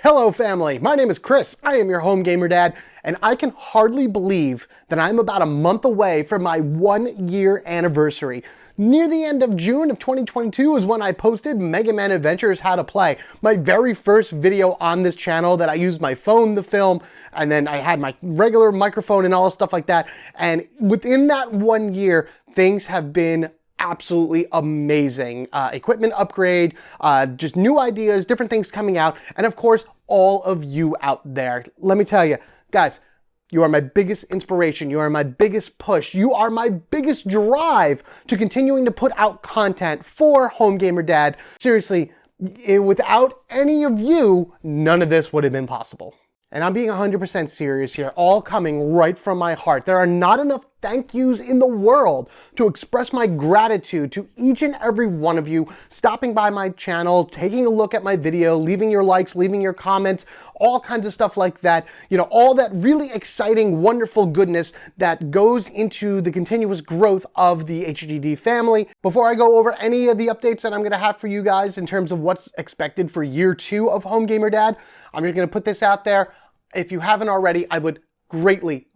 Hello family, my name is Chris, I am your home gamer dad, and I can hardly believe that I'm about a month away from my 1-year anniversary. Near the end of June of 2022 is when I posted Mega Man Adventures How to Play, my very first video on this channel that I used my phone to film, and then I had my regular microphone and all stuff like that, and within that 1 year, things have been absolutely amazing. Equipment upgrade, just new ideas, different things coming out, and of course, all of you out there. Let me tell you, guys, you are my biggest inspiration. You are my biggest push. You are my biggest drive to continuing to put out content for Home Gamer Dad. Seriously, without any of you, none of this would have been possible. And I'm being 100% serious here, all coming right from my heart. There are not enough thank yous in the world to express my gratitude to each and every one of you stopping by my channel, taking a look at my video, leaving your likes, leaving your comments, all kinds of stuff like that. You know, all that really exciting, wonderful goodness that goes into the continuous growth of the HGD family. Before I go over any of the updates that I'm going to have for you guys in terms of what's expected for year 2 of Home Gamer Dad, I'm just going to put this out there. If you haven't already, I would greatly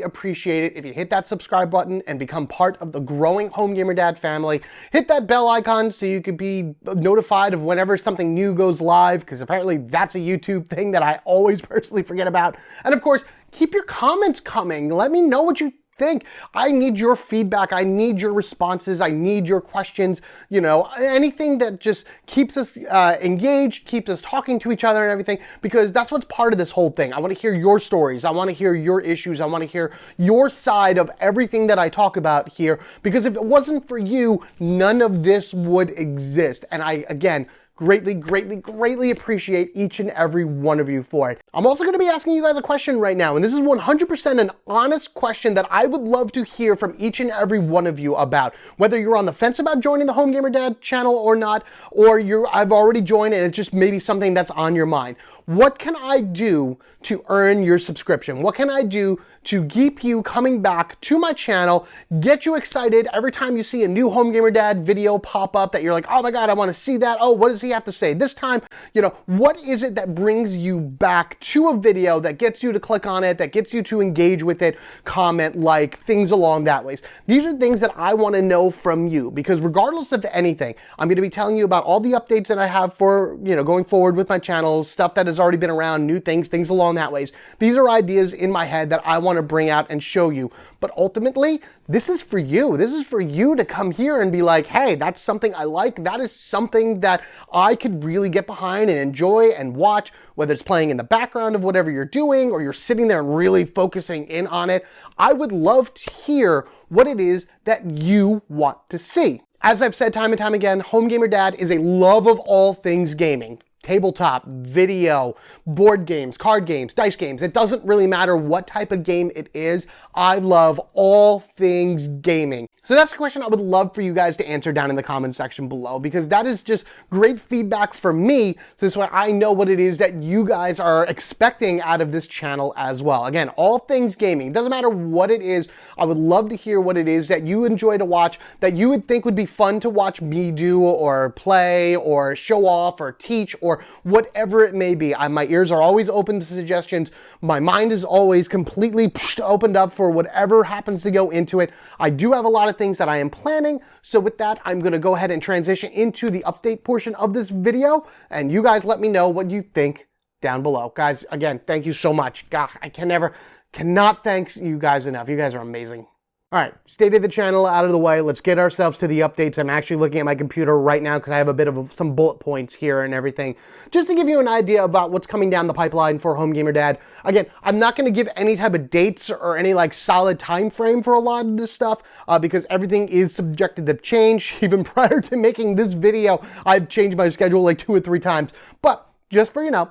appreciate it if you hit that subscribe button and become part of the growing Home Gamer Dad family. Hit that bell icon so you can be notified of whenever something new goes live, because apparently that's a YouTube thing that I always personally forget about. And of course, keep your comments coming. Let me know what you think. I need your feedback. I need your responses. I need your questions. You know, anything that just keeps us engaged, keeps us talking to each other and everything, because that's what's part of this whole thing. I want to hear your stories. I want to hear your issues. I want to hear your side of everything that I talk about here, because if it wasn't for you, none of this would exist. And I, again, greatly appreciate each and every one of you for it. I'm also going to be asking you guys a question right now, and this is 100% an honest question that I would love to hear from each and every one of you about. Whether you're on the fence about joining the Home Gamer Dad channel or not, or I've already joined and it's just maybe something that's on your mind. What can I do to earn your subscription? What can I do to keep you coming back to my channel, get you excited every time you see a new Home Gamer Dad video pop up that you're like, oh my God, I want to see that. Oh, what does he have to say this time? You know, what is it that brings you back to a video that gets you to click on it, that gets you to engage with it, comment, like, things along that ways? These are things that I want to know from you, because regardless of anything, I'm going to be telling you about all the updates that I have for, you know, going forward with my channel, stuff that has already been around, new things along that ways. These are ideas in my head that I want to bring out and show you. But ultimately, this is for you. This is for you to come here and be like, hey, that's something I like. That is something that I could really get behind and enjoy and watch, whether it's playing in the background of whatever you're doing or you're sitting there and really focusing in on it. I would love to hear what it is that you want to see. As I've said time and time again, Home Gamer Dad is a love of all things gaming. Tabletop, video, board games, card games, dice games. It doesn't really matter what type of game it is. I love all things gaming. So that's a question I would love for you guys to answer down in the comment section below, because that is just great feedback for me. So this way I know what it is that you guys are expecting out of this channel as well. Again, all things gaming. It doesn't matter what it is. I would love to hear what it is that you enjoy to watch, that you would think would be fun to watch me do or play or show off or teach or whatever it may be. My ears are always open to suggestions. My mind is always completely opened up for whatever happens to go into it. I do have a lot of things that I am planning. So with that, I'm going to go ahead and transition into the update portion of this video. And you guys let me know what you think down below. Guys, again, thank you so much. God, I cannot thank you guys enough. You guys are amazing. All right, state of the channel out of the way. Let's get ourselves to the updates. I'm actually looking at my computer right now because I have a bit of some bullet points here and everything, just to give you an idea about what's coming down the pipeline for Home Gamer Dad. Again, I'm not going to give any type of dates or any like solid time frame for a lot of this stuff because everything is subjected to change. Even prior to making this video, I've changed my schedule like 2 or 3 times. But just for you know,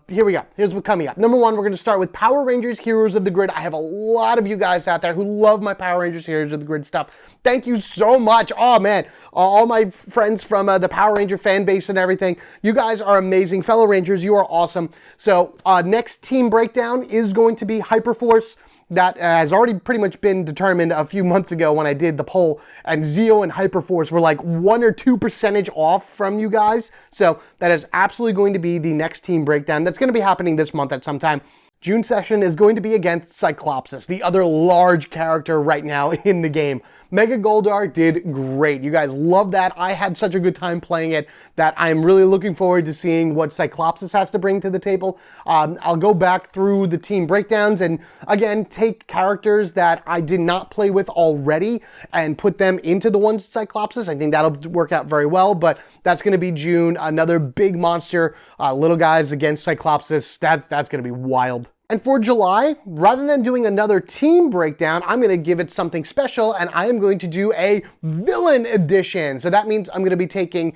here we go. Here's what's coming up. Number 1, we're going to start with Power Rangers Heroes of the Grid. I have a lot of you guys out there who love my Power Rangers Heroes of the Grid stuff. Thank you so much. Oh man, all my friends from the Power Ranger fan base and everything. You guys are amazing. Fellow Rangers, you are awesome. So next team breakdown is going to be Hyperforce. that has already pretty much been determined a few months ago when I did the poll, and Zeo and Hyperforce were like 1 or 2% off from you guys. So that is absolutely going to be the next team breakdown. That's going to be happening this month at some time. June session is going to be against Cyclopsis, the other large character right now in the game. Mega Goldar did great. You guys love that. I had such a good time playing it that I'm really looking forward to seeing what Cyclopsis has to bring to the table. I'll go back through the team breakdowns and again take characters that I did not play with already and put them into the ones Cyclopsis. I think that'll work out very well, but that's going to be June. Another big monster, little guys against Cyclopsis. That's going to be wild. And for July, rather than doing another team breakdown, I'm going to give it something special, and I am going to do a villain edition. So that means I'm going to be taking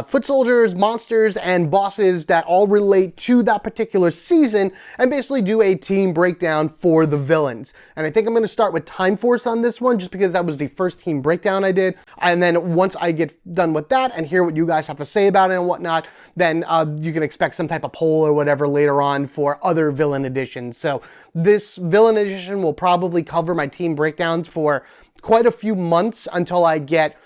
foot soldiers, monsters, and bosses that all relate to that particular season and basically do a team breakdown for the villains. And I think I'm going to start with Time Force on this one just because that was the first team breakdown I did. And then once I get done with that and hear what you guys have to say about it and whatnot, then you can expect some type of poll or whatever later on for other villain editions. So this villain edition will probably cover my team breakdowns for quite a few months until I get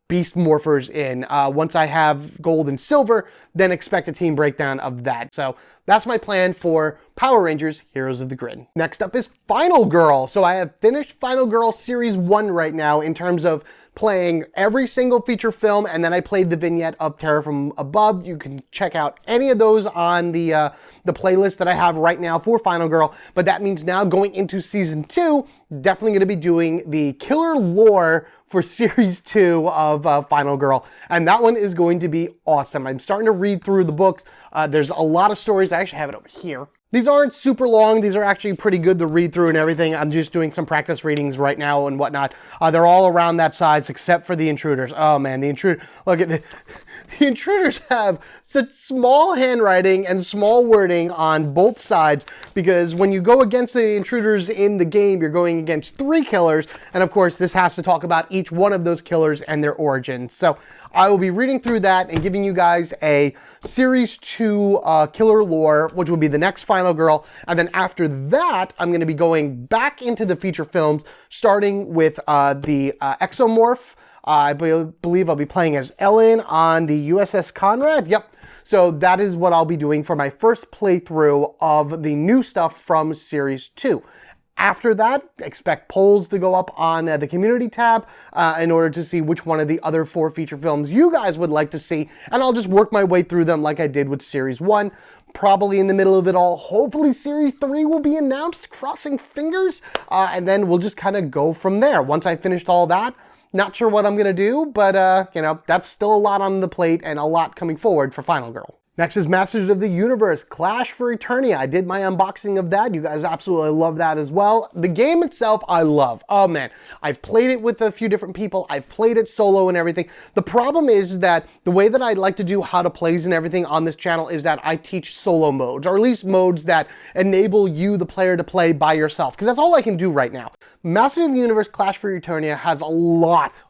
Beast Morphers in. Once I have gold and silver, then expect a team breakdown of that. So that's my plan for Power Rangers Heroes of the Grid. Next up is Final Girl. So I have finished Final Girl Series 1 right now in terms of playing every single feature film, and then I played the vignette of Terror from Above. You can check out any of those on the playlist that I have right now for Final Girl, but that means now going into Season 2, definitely going to be doing the killer lore for Series 2 of Final Girl, and that one is going to be awesome. I'm starting to read through the books. There's a lot of stories. I actually have it over here. These aren't super long. These are actually pretty good to read through and everything. I'm just doing some practice readings right now and whatnot. They're all around that size except for the Intruders. Oh man, the Intruders have such small handwriting and small wording on both sides because when you go against the Intruders in the game, you're going against 3 killers. And of course, this has to talk about each one of those killers and their origins. So I will be reading through that and giving you guys a Series 2 killer lore, which will be the next Final Girl. And then after that, I'm going to be going back into the feature films, starting with the Exomorph. I believe I'll be playing as Ellen on the USS Conrad. Yep. So that is what I'll be doing for my first playthrough of the new stuff from Series 2. After that, expect polls to go up on the community tab in order to see which one of the other 4 feature films you guys would like to see. And I'll just work my way through them like I did with Series 1. Probably in the middle of it all, hopefully Series 3 will be announced, crossing fingers. And then we'll just kind of go from there. Once I finished all that, not sure what I'm going to do, but you know, that's still a lot on the plate and a lot coming forward for Final Girl. Next is Masters of the Universe, Clash for Eternia. I did my unboxing of that. You guys absolutely love that as well. The game itself, I love. Oh man, I've played it with a few different people. I've played it solo and everything. The problem is that the way that I like to do how to plays and everything on this channel is that I teach solo modes, or at least modes that enable you, the player, to play by yourself, because that's all I can do right now. Masters of the Universe, Clash for Eternia has a lot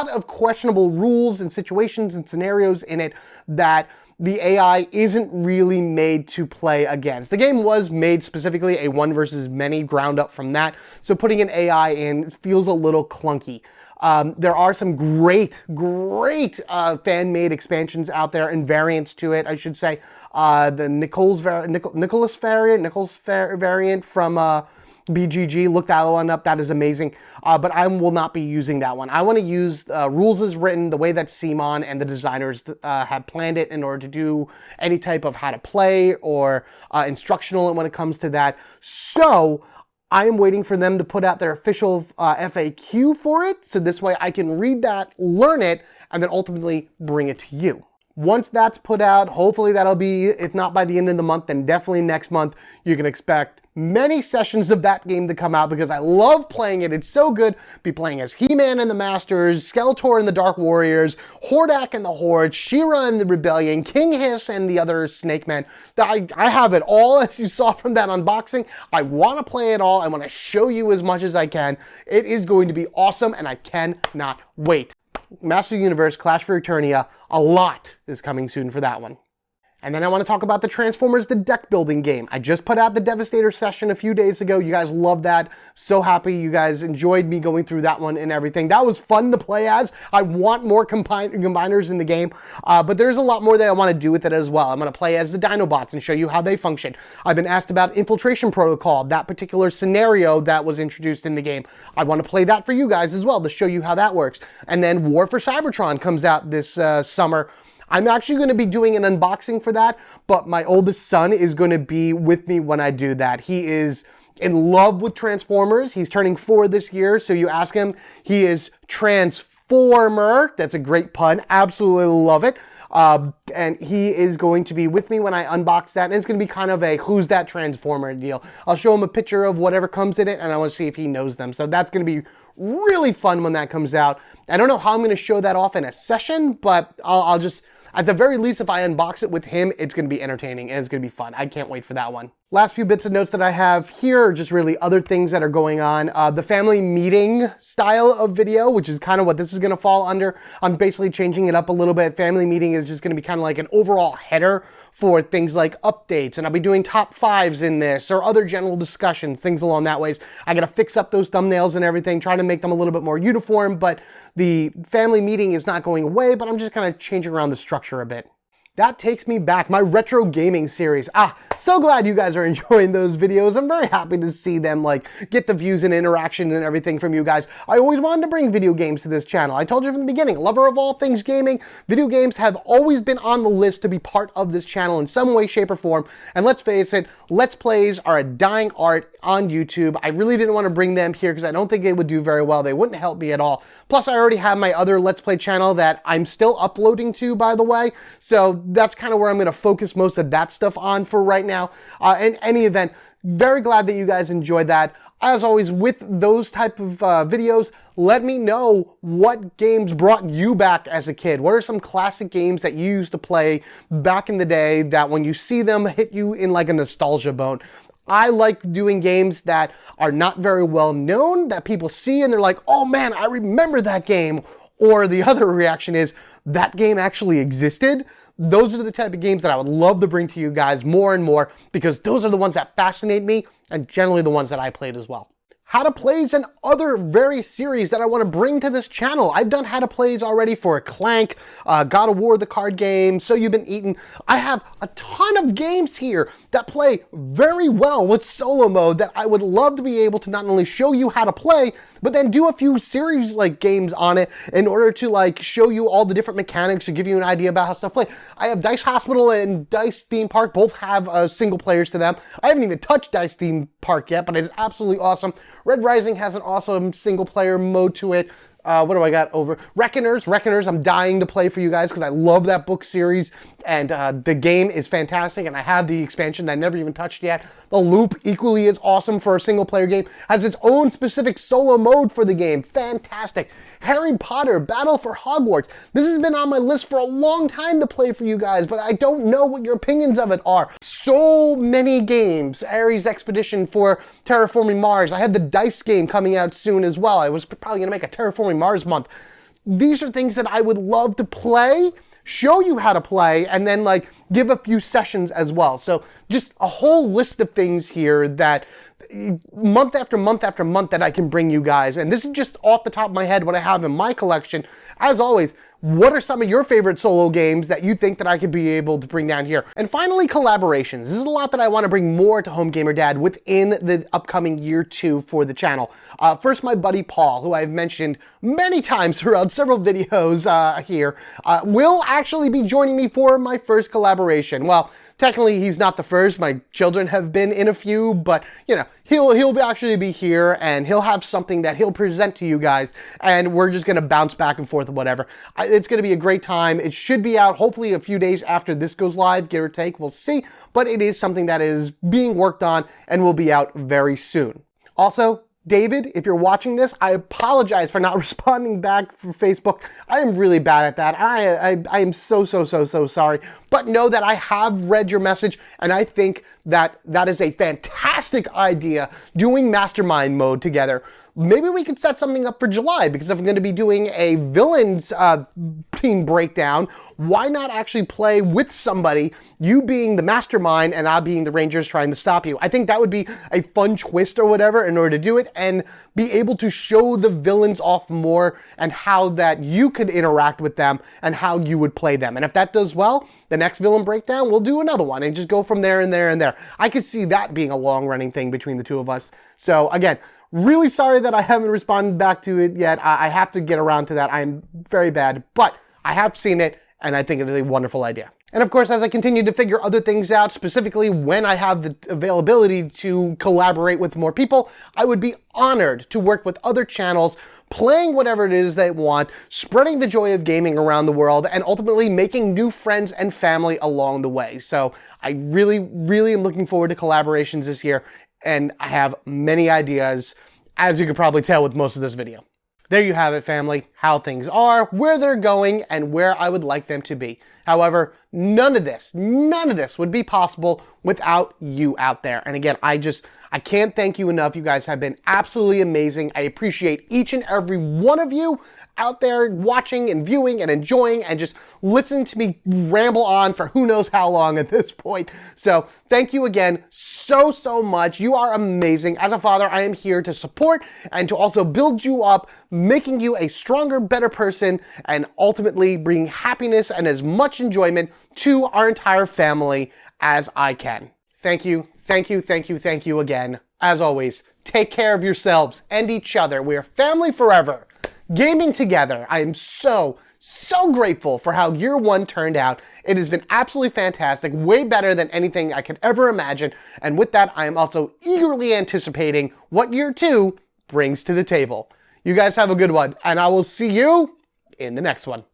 of questionable rules and situations and scenarios in it that the AI isn't really made to play against. The game was made specifically a one versus many, ground up from that, so putting an AI in feels a little clunky. There are some great fan-made expansions out there and variants to it, I should say. The Nichols variant from BGG, look that one up, that is amazing. But I will not be using that one. I want to use rules as written, the way that Simon and the designers have planned it in order to do any type of how to play or instructional when it comes to that. So I am waiting for them to put out their official FAQ for it, so this way I can read that, learn it, and then ultimately bring it to you. Once that's put out, hopefully that'll be, if not by the end of the month, then definitely next month, you can expect many sessions of that game to come out because I love playing it. It's so good. Be playing as He-Man and the Masters, Skeletor and the Dark Warriors, Hordak and the Horde, She-Ra and the Rebellion, King Hiss and the other Snake Men. I have it all, as you saw from that unboxing. I want to play it all. I want to show you as much as I can. It is going to be awesome, and I cannot wait. Master of the Universe, Clash for Eternia, a lot is coming soon for that one. And then I want to talk about the Transformers, the deck building game. I just put out the Devastator session a few days ago. You guys loved that. So happy you guys enjoyed me going through that one and everything. That was fun to play as. I want more combiners in the game, but there's a lot more that I want to do with it as well. I'm going to play as the Dinobots and show you how they function. I've been asked about Infiltration Protocol, that particular scenario that was introduced in the game. I want to play that for you guys as well to show you how that works. And then War for Cybertron comes out this summer. I'm actually going to be doing an unboxing for that, but my oldest son is going to be with me when I do that. He is in love with Transformers. He's turning 4 this year, so you ask him, he is Transformer. That's a great pun. Absolutely love it. And he is going to be with me when I unbox that, and it's going to be kind of a who's that Transformer deal. I'll show him a picture of whatever comes in it, and I want to see if he knows them. So that's going to be really fun when that comes out. I don't know how I'm going to show that off in a session, but I'll just... At the very least, if I unbox it with him, it's going to be entertaining and it's going to be fun. I can't wait for that one. Last few bits of notes that I have here are just really other things that are going on. The family meeting style of video, which is kind of what this is going to fall under. I'm basically changing it up a little bit. Family meeting is just going to be kind of like an overall header for things like updates, and I'll be doing top 5s in this or other general discussions, things along that ways. I got to fix up those thumbnails and everything, try to make them a little bit more uniform, but the family meeting is not going away, but I'm just kind of changing around the structure a bit. That takes me back, my retro gaming series. So glad you guys are enjoying those videos. I'm very happy to see them get the views and interactions and everything from you guys. I always wanted to bring video games to this channel. I told you from the beginning, lover of all things gaming, video games have always been on the list to be part of this channel in some way, shape, or form. And let's face it, Let's Plays are a dying art on YouTube. I really didn't want to bring them here because I don't think they would do very well. They wouldn't help me at all. Plus, I already have my other Let's Play channel that I'm still uploading to, by the way. So that's kind of where I'm going to focus most of that stuff on for right now. In any event, very glad that you guys enjoyed that. As always, with those type of videos, let me know what games brought you back as a kid. What are some classic games that you used to play back in the day that when you see them hit you in like a nostalgia bone? I like doing games that are not very well known, that people see and they're like, oh man, I remember that game. Or the other reaction is, that game actually existed. Those are the type of games that I would love to bring to you guys more and more, because those are the ones that fascinate me and generally the ones that I played as well. How to Plays and other various series that I want to bring to this channel. I've done How to Plays already for Clank, God of War, the card game, So You've Been Eaten. I have a ton of games here that play very well with solo mode that I would love to be able to not only show you how to play, but then do a few series games on it in order to show you all the different mechanics or give you an idea about how stuff play. I have Dice Hospital and Dice Theme Park, both have single players to them. I haven't even touched Dice Theme Park yet, but it's absolutely awesome. Red Rising has an awesome single player mode to it. What do I got over? Reckoners, I'm dying to play for you guys because I love that book series, and the game is fantastic, and I have the expansion that I never even touched yet. The Loop equally is awesome for a single player game, has its own specific solo mode for the game, fantastic. Harry Potter, Battle for Hogwarts. This has been on my list for a long time to play for you guys, but I don't know what your opinions of it are. So many games. Ares Expedition for Terraforming Mars. I have the Dice game coming out soon as well. I was probably going to make a Terraforming Mars month. These are things that I would love to play, show you how to play, and then give a few sessions as well. So just a whole list of things here that month after month after month that I can bring you guys. And this is just off the top of my head what I have in my collection. As always, what are some of your favorite solo games that you think that I could be able to bring down here? And finally, collaborations. This is a lot that I want to bring more to Home Gamer Dad within the upcoming year 2 for the channel. First, my buddy Paul, who I've mentioned many times throughout several videos here, will actually be joining me for my first collaboration. Well, technically he's not the first. My children have been in a few, but he'll actually be here, and he'll have something that he'll present to you guys, and we're just going to bounce back and forth or whatever. It's going to be a great time. It should be out hopefully a few days after this goes live, give or take. We'll see, but it is something that is being worked on and will be out very soon. Also, David, if you're watching this, I apologize for not responding back for Facebook. I am really bad at that. I am so sorry. But know that I have read your message, and I think that that is a fantastic idea, doing mastermind mode together. maybe we could set something up for July, because if I'm going to be doing a villains team breakdown, why not actually play with somebody, you being the mastermind and I being the Rangers trying to stop you? I think that would be a fun twist or whatever in order to do it, and be able to show the villains off more and how that you could interact with them and how you would play them. And if that does well, the next villain breakdown, we'll do another one and just go from there and there and there. I could see that being a long-running thing between the two of us. So again, really sorry that I haven't responded back to it yet. I have to get around to that. I'm very bad, but I have seen it, and I think it is a wonderful idea. And of course, as I continue to figure other things out, specifically when I have the availability to collaborate with more people, I would be honored to work with other channels, playing whatever it is they want, spreading the joy of gaming around the world, and ultimately making new friends and family along the way. So I really, really am looking forward to collaborations this year, and I have many ideas, as you could probably tell with most of this video. There you have it, family, how things are, where they're going, and where I would like them to be. However, none of this would be possible without you out there. And again, I can't thank you enough. You guys have been absolutely amazing. I appreciate each and every one of you out there watching and viewing and enjoying and just listening to me ramble on for who knows how long at this point. So thank you again so, so much. You are amazing. As a father, I am here to support and to also build you up, making you a stronger, better person, and ultimately bringing happiness and as much enjoyment to our entire family as I can. Thank you, thank you, thank you, thank you again. As always, take care of yourselves and each other. We are family forever. Gaming together. I am so, so grateful for how year one turned out. It has been absolutely fantastic, way better than anything I could ever imagine. And with that, I am also eagerly anticipating what year two brings to the table. You guys have a good one, and I will see you in the next one.